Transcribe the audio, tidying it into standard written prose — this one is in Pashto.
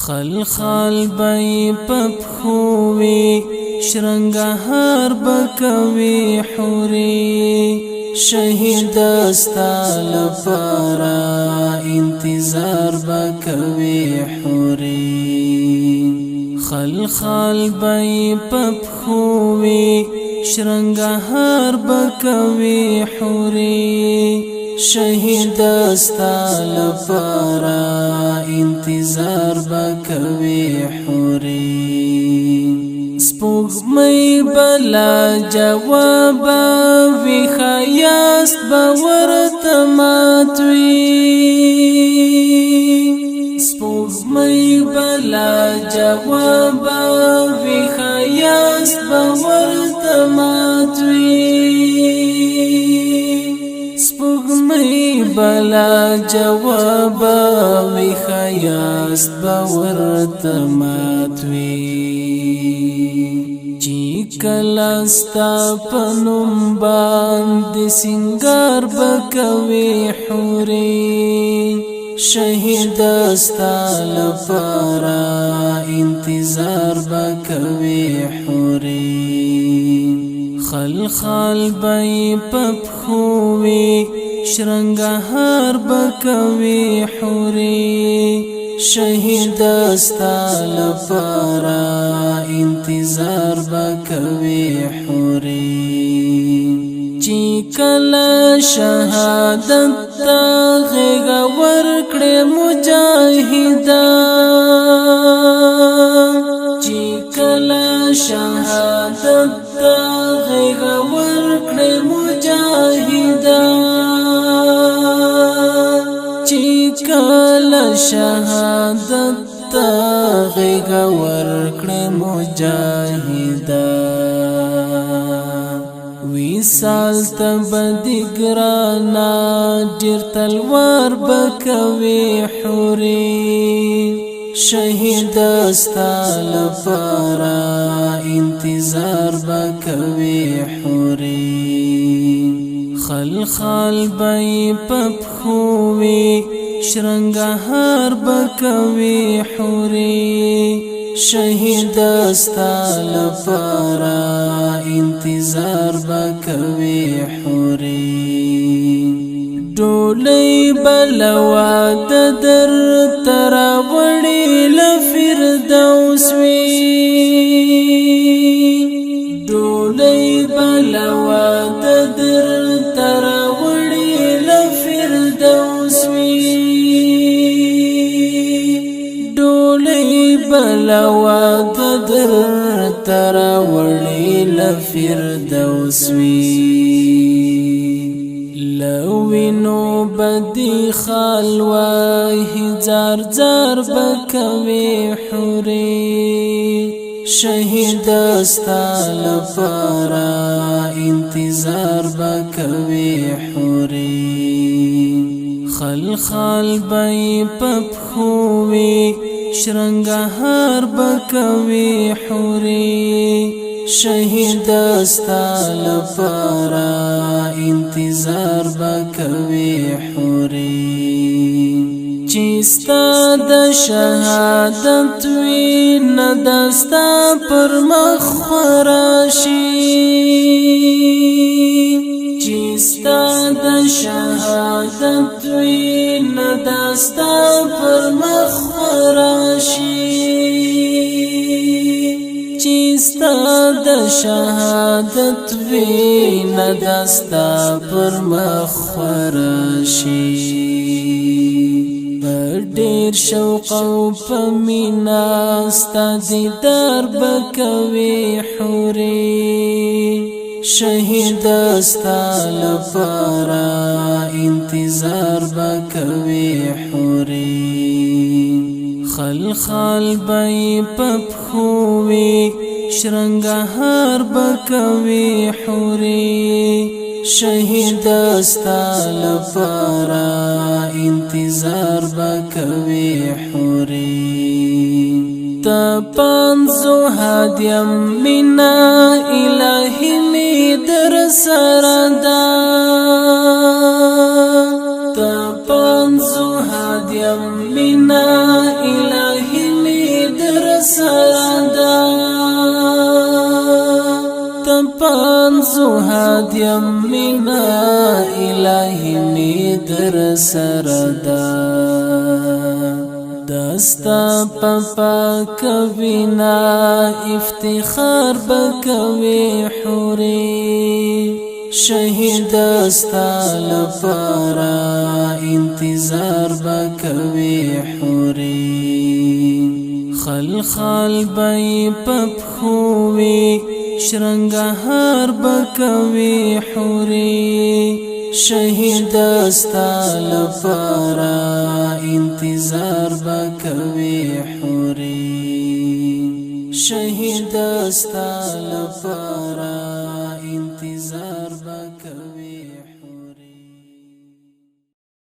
خلخال بای پپخوی شرنگهار بکوی حوری شهید استا لپارا انتظار بکوی حوری خلخال بای پپخوی شرنگهار بکوی حوری شهید استا لپارا انتظار بکوی حوری سپوږمۍ بلا جواب وی خیاست باورته ماتوي سپوږمۍ بلا جواب وی خیاست باورته ماتوي سپوږمۍ بلا جواب وی خیاست باورته ماتوي کلاستا پنوم باندې سنگار بکوي حوري شهید استا لپارا انتظار بکوي حوري خلخال بای پپخوي شرنگهار بکوي حوري شهید استا لپارا انتظار بکوی حوری چی کلا شهادت تا غیغ ورکڑی مجاہدا چی کلا شهادت تا غیغ ورکڑی مجاہدا کل شهادت تا غیغ ورکڑی مجاہدا ویسال تبدی گرانا جر تلوار بکوی حوری شهید استا لپارا انتظار بکوی حوری خلخال بای پپخوی شرنگهار بکوی حوری شهید استا لپارا انتظار بکوی حوری ډولی بلوا د در تراوړی لفردوس وی ډولی بلوا د در تراوړی لفردوس وی بلوا در تراوړی لفردوس وی لوینو بدی خالوا هزار زار بکوی حوری شهید استا لپارا انتظار بکوی حوری خلخال بای پپخوی شرنگهار بکوی حوری شهید استا لپارا انتظار بکوی حوری چیستا د شهادت وی ندستا پر مخ خراشی چیستا د شهادت وی ندستا پر مخ خراشی چیستا د شهادت وی ندستا پر مخ خراشی ډیر شوق او پمینا ستا دیدار بکوی حوری شهید استا لپارا انتظار بکوی حوری خلخال بای پپخوی شرنگهار بکوی حوری شهید استا لپارا انتظار بکوی حوری تا پانزو هادیم منا الہی می در سردا تا پانزو هادیم منا الہی می زهاد یم مینا الهی می در سردا دستا پپا کوینا افتخار بکوی حوری شهید استا لپارا انتظار بکوی حوری خلخال بای پپخوی شرنگهار بکوی حوری شهید استا لپارا انتظار بکوی حوری شهید استا لپارا